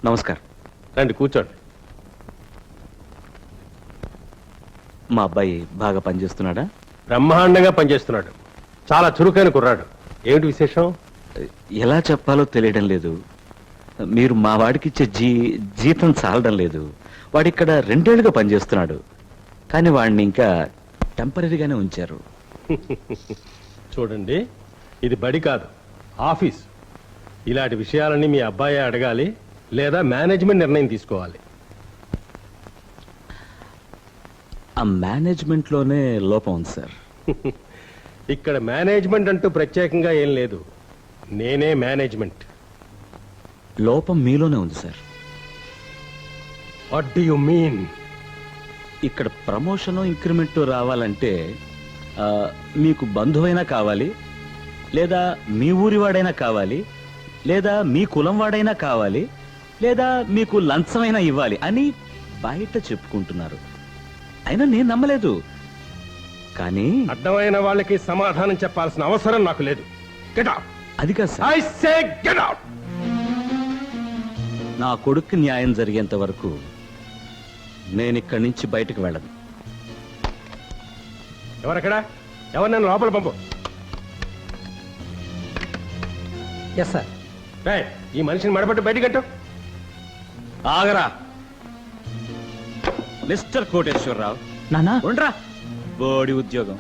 నమస్కారం. రండి కూర్చోండి. మా అబ్బాయి బాగా పనిచేస్తున్నాడా? బ్రహ్మాండంగా పనిచేస్తున్నాడు. చాలా చురుకైన కుర్రాడు. ఏమిటి విశేషం? ఎలా చెప్పాలో తెలియడం లేదు. మీరు మా వాడికి ఇచ్చే జీతం చాలడం లేదు. వాడిక్కడ 2 ఏళ్లుగా పనిచేస్తున్నాడు, కానీ వాడిని ఇంకా టెంపరీగానే ఉంచారు. చూడండి, ఇది బడి కాదు, ఆఫీస్. ఇలాంటి విషయాలన్నీ మీ అబ్బాయి అడగాలి, లేదా మేనేజ్మెంట్ నిర్ణయం తీసుకోవాలి. ఆ మేనేజ్మెంట్లోనే లోపం ఉంది సార్. ఇక్కడ మేనేజ్మెంట్ అంటూ ప్రత్యేకంగా ఏం లేదు. నేనే మేనేజ్మెంట్. లోపం మీలోనే ఉంది sir. What do you mean? ఇక్కడ ప్రమోషన్ ఇంక్రిమెంట్ రావాలంటే మీకు బంధువైనా కావాలి, లేదా మీ ఊరి వాడైనా కావాలి, లేదా మీ కులం వాడైనా కావాలి, లేదా మీకు లంచమైనా ఇవ్వాలి అని బయట చెప్పుకుంటున్నారు. అయినా నేను నమ్మలేదు. కానీ అడ్డమైన వాళ్ళకి సమాధానం చెప్పాల్సిన అవసరం నాకు లేదు. Get out. అది కాదు sir. I say get out. నా కొడుక్కి న్యాయం జరిగేంత వరకు నేను ఇక్కడి నుంచి బయటకు వెళ్ళను. ఎవరక్కడ? ఎవరు నన్ను లోపల పంపు. Yes sir. రేయ్, ఈ మనిషిని మడపట్టు బయటికి. ఆగరా మిస్టర్ కోటేశ్వరరావు. నానా ఉండరా, బోడి ఉద్యోగం.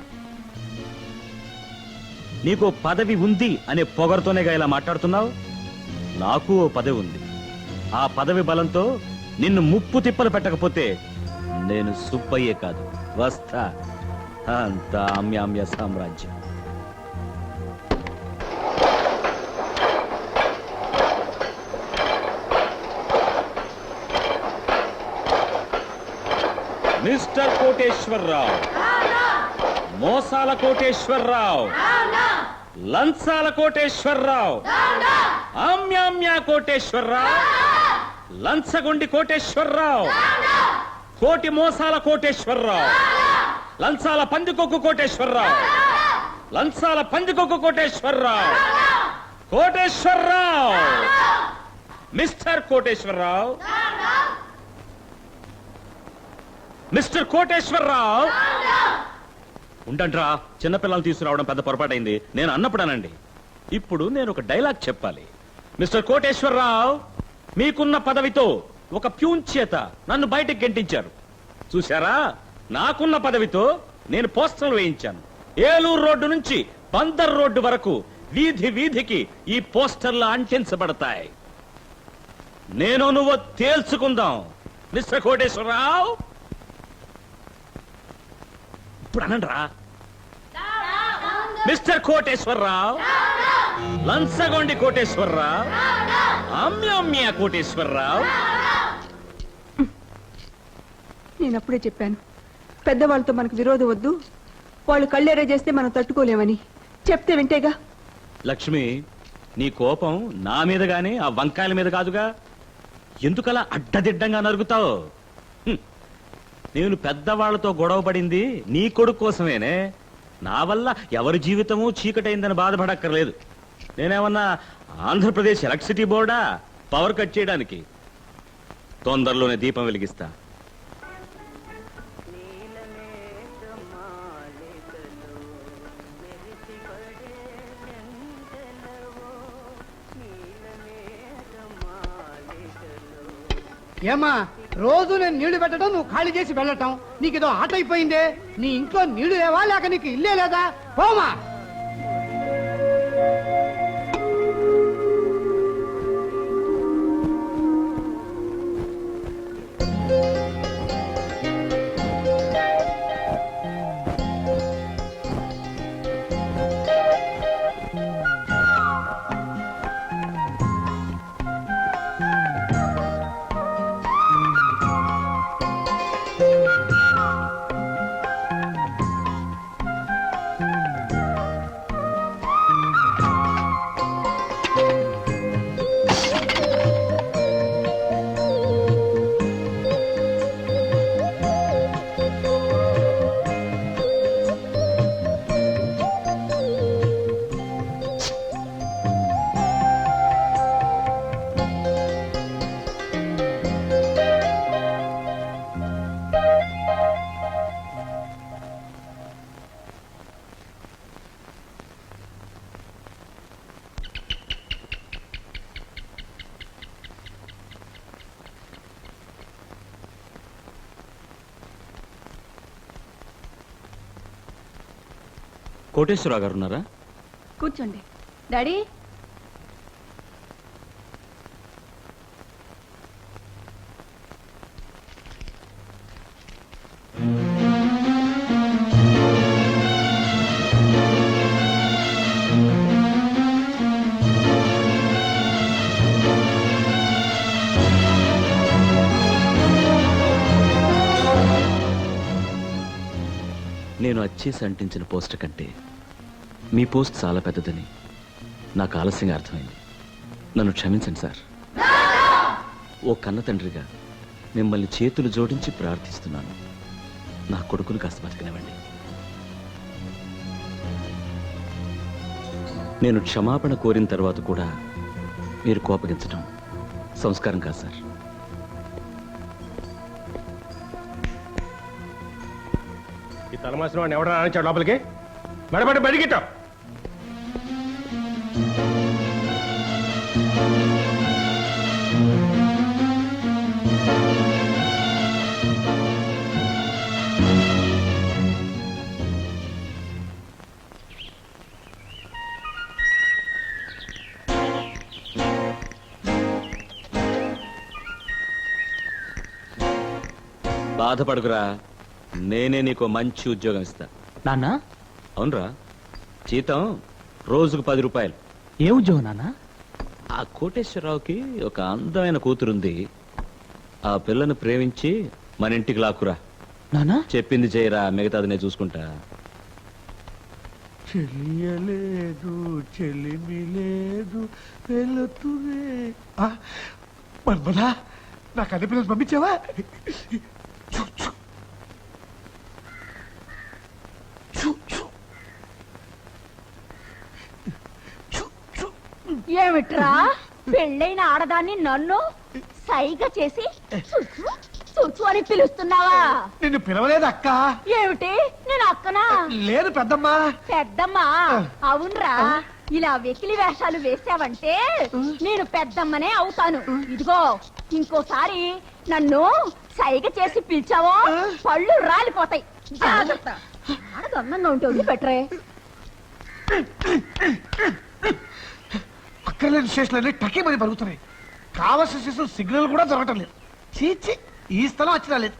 నీకు పదవి ఉంది అనే పొగరుతోనేగా ఇలా మాట్లాడుతున్నావు. నాకు ఓ పదవి ఉంది. ఆ పదవి బలంతో నిన్ను ముప్పు తిప్పలు పెట్టకపోతే నేను సుబ్బయ్యే కాదు, వస్తా. అంత అమ్యామ్య సామ్రాజ్యం. మిస్టర్ కోటేశ్వరరావు, మోసాల కోటేశ్వరరావు, లంచాల కోటేశ్వరరావు, ఆమ్యామ్య కోటేశ్వరరావు, లంచగొండి కోటేశ్వరరావు, కోటి మోసాల కోటేశ్వరరావు, లంచాల పందికొక్కు కోటేశ్వరరావు, లంచాల పందికొక్కు కోటేశ్వరరావు, కోటేశ్వరరావు, మిస్టర్ కోటేశ్వరరావు, మిస్టర్ కోటేశ్వరరావు. ఉండండ్రా, చిన్నపిల్లలు తీసుకురావడం పెద్ద పొరపాటైంది. నేను అన్నప్పుడానండి. ఇప్పుడు నేను ఒక డైలాగ్ చెప్పాలి. మిస్టర్ కోటేశ్వరరావు, మీకున్న పదవితో ఒక ప్యూన్ చేత నన్ను బయటకు గెంటించారు. చూశారా? నాకున్న పదవితో నేను పోస్టర్లు వేయించాను. ఏలూరు రోడ్డు నుంచి బందర్ రోడ్డు వరకు వీధి వీధికి ఈ పోస్టర్లు అంటించబడతాయి. నేను నువ్వు తేల్చుకుందాం. మిస్టర్ కోటేశ్వరరావు, ఇప్పుడు అనండ్రా. మిస్టర్ కోటేశ్వరరావు, లంచగొండి కోటేశ్వరరావు, అమ్యామ్య కోటేశ్వరరావు. నేనప్పుడే చెప్పాను, పెద్దవాళ్ళతో మనకు విరోధం వద్దు, వాళ్ళు కళ్ళెర చేస్తే మనం తట్టుకోలేమని. చెప్తే వింటేగా. లక్ష్మి, నీ కోపం నా మీద గాని ఆ వంకాయల మీద కాదుగా. ఎందుకలా అడ్డదిడ్డంగా నరుగుతావు? నేను పెద్దవాళ్లతో గొడవ పడింది నీ కొడుకు కోసమేనే. నా వల్ల ఎవరి జీవితము చీకటైందని బాధపడక్కర్లేదు. నేనేమన్నా ఆంధ్రప్రదేశ్ ఎలక్ట్రిసిటీ బోర్డా పవర్ కట్ చేయడానికి? తొందరలోనే దీపం వెలిగిస్తా. ఏమా, రోజు నేను నీళ్లు పెట్టడం, నువ్వు ఖాళీ చేసి వెళ్ళటం, నీకేదో ఆట అయిపోయిందే. నీ ఇంట్లో నీళ్లు లేవా, లేక నీకు ఇల్లే లేదా? పోమా. కోటేశ్వరరావు గారు ఉన్నారా? కూర్చోండి. డాడీ, నేను అచ్చేసి అంటించిన పోస్ట్ కంటే మీ పోస్ట్ చాలా పెద్దదని నాకు ఆలస్యంగా అర్థమైంది. నన్ను క్షమించండి సార్. ఓ కన్న తండ్రిగా మిమ్మల్ని చేతులు జోడించి ప్రార్థిస్తున్నాను. నా కొడుకును కాస్త బతికినవ్వండి. నేను క్షమాపణ కోరిన తర్వాత కూడా మీరు కోపగించడం సంస్కారం కాదు సార్. ఈ తలమాసిన వాడిని ఎవడ రానిచ్చాడు లోపలికి? మెడబడి బడిగిట్టావు. బాధపడుకురా, నేనే నీకు మంచి ఉద్యోగం ఇస్తా. నాన్న, అవునరా, జీతం రోజుకు 10 రూపాయలు. ఏ ఉద్యోగం నాన్న? ఆ కోటేశ్వరరావుకి ఒక అందమైన కూతురుంది. ఆ పిల్లను ప్రేమించి మన ఇంటికి లాక్కురా. నాన్న, చెప్పింది చేయరా, మిగతాది నేను చూసుకుంటా. చెలియలేదు, చెలిమి లేదు, వెళుతురే. మన్మదా, నాకు అన్ని పిల్లలు పంపించావా? చూ, చూ. చూ, చూ. చూ, చూ. ఏమిట్రా, పెళ్ళైన ఆడదాన్ని నన్ను సైగ చేసి చుచ్చు చుచ్చు అని పిలుస్తున్నావా? నిన్ను పిలవలేదు అక్క. ఏమిటి, నేను అక్కనా? లేదు పెద్దమ్మా. పెద్దమ్మా? అవునరా, ఇలా వెకిలి వేషాలు వేసావంటే నేను పెద్దమ్మనే అవుతాను. ఇదిగో, ఇంకోసారి నన్ను సైగ చేసి పిలిచావో పళ్ళు రాలిపోతాయి. జాగ్రత్త. ఆడదందంగా ఉంటే వదిలిపెట్టరే. అక్కర్లేని స్టేషన్లన్నీ టకీమని పలుకుతున్నాయి. కావలసిన స్టేషన్ సిగ్నల్ కూడా దొరకటం లేదు. చీచి, ఈ స్థలం వచ్చినా లేదు.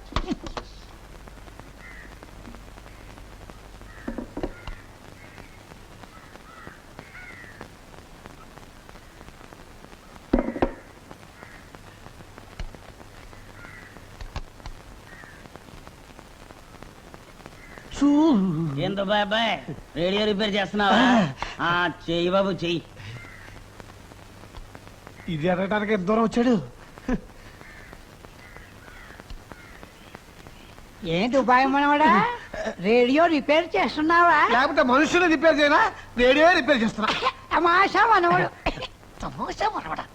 ఏందో బాబాయ్, రేడియో రిపేర్ చేస్తున్నావా? చెయ్యి బాబు, చెయ్యి. ఇది అడగడానికి ఎంత దూరం వచ్చాడు? ఏంటి ఉపాయం మనవడా? రేడియో రిపేర్ చేస్తున్నావా? లేకపోతే మనుషులు రిపేర్ చేయనా? రేడియో రిపేర్ చేస్తున్నా. తమాషా మనవడు. తమాషా మనవడా.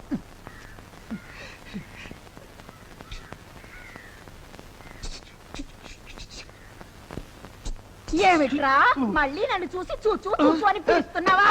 ఏమిట్రా, మళ్ళీ నన్ను చూసి చూచూ చూచు అని పిలుస్తున్నావా?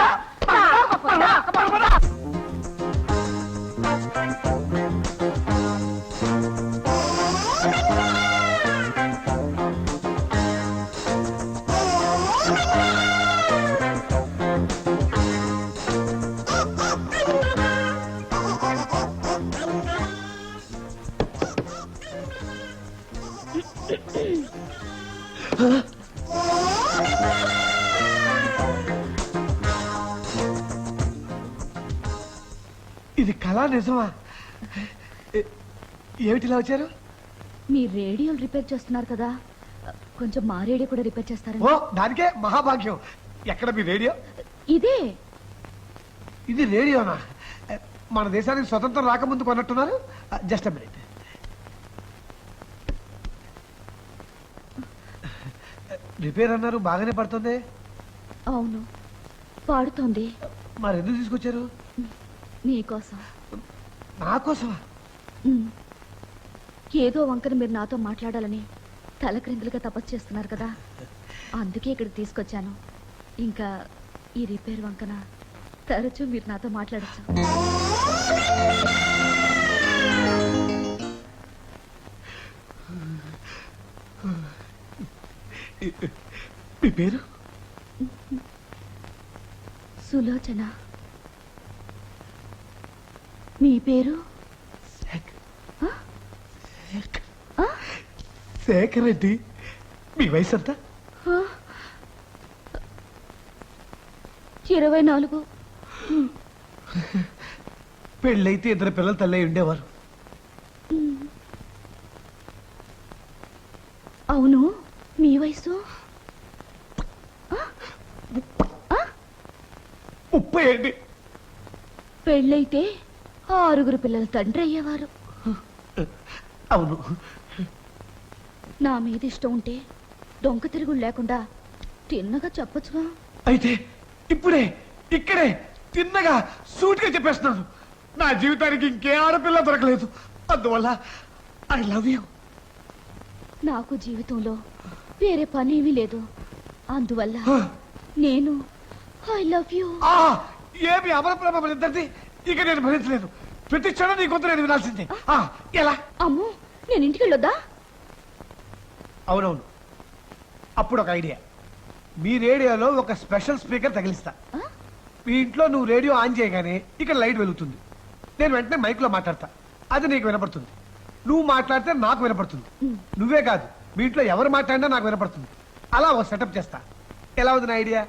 ఇది కళా నిజమా? ఏమిటిలా వచ్చారు? మీ రేడియోలు రిపేర్ చేస్తున్నారు కదా, కొంచెం మా రేడియో కూడా రిపేర్ చేస్తారా? ఓ, దానికే మహాభాగ్యం. ఎక్కడ మీ రేడియో? ఇదే. ఇది రేడియోనా? మన దేశానికి స్వతంత్రం రాకముందు కొన్నట్టున్నారు. Just minute. రిపేర్ అన్నారు, బాగానే పడుతుంది. అవును, పాడుతోంది. మరి ఎందుకు తీసుకొచ్చారు? నీకోసం. నా కోసమా? ఏదో వంకన మీరు నాతో మాట్లాడాలని తలక్రిందులుగా తపస్సు చేస్తున్నారు కదా, అందుకే ఇక్కడికి తీసుకొచ్చాను. ఇంకా ఈ రిపేర్ వంకన తరచూ మీరు నాతో మాట్లాడచ్చు. మీ పేరు? సులోచన. మీ పేరు? శేఖర్ రెడ్డి. మీ వయసు ఎంత? 24. పెళ్ళైతే ఇద్దరు పిల్లల తల్లి అయి ఉండేవారు. అవును, మీ వయసు? 30 పెళ్ళైతే 6 పిల్లల తండ్రి అయ్యేవారు. అవును. నా మీద ఇష్టం ఉంటే డొంక తిరుగుడు లేకుండా తిన్నగా చెప్పొచ్చుగా. అయితే ఇప్పుడే ఇక్కడే తిన్నగా సూటిగా చెప్పేస్తున్నాను. నా జీవితానికి ఇంకే ఆడపిల్ల దొరకలేదు. అందువల్ల ఐ లవ్ యూ. నాకు జీవితంలో వేరే పనేమీ లేదు. అందువల్ల నేను ఐ లవ్ యూ. ఏమి అమరప్రభ మన ఇద్దరిది ఇక నేను భరించలేను. ప్రతి క్షణం నీ గొంతు నేను వినాల్సిందే. ఎలా? అమ్మో, నేను ఇంటికి వెళ్ళొద్దా? అవునవును. అప్పుడు ఒక ఐడియా. మీ రేడియోలో ఒక స్పెషల్ స్పీకర్ తగిలిస్తా. మీ ఇంట్లో నువ్వు రేడియో ఆన్ చేయగానే ఇక్కడ లైట్ వెలుగుతుంది. నేను వెంటనే మైక్ లో మాట్లాడతా. అది నీకు వినపడుతుంది. నువ్వు మాట్లాడితే నాకు వినపడుతుంది. నువ్వే కాదు, మీ ఇంట్లో ఎవరు మాట్లాడినా నాకు వినపడుతుంది. అలా ఒక సెటప్ చేస్తా. ఎలా ఉంది నా ఐడియా?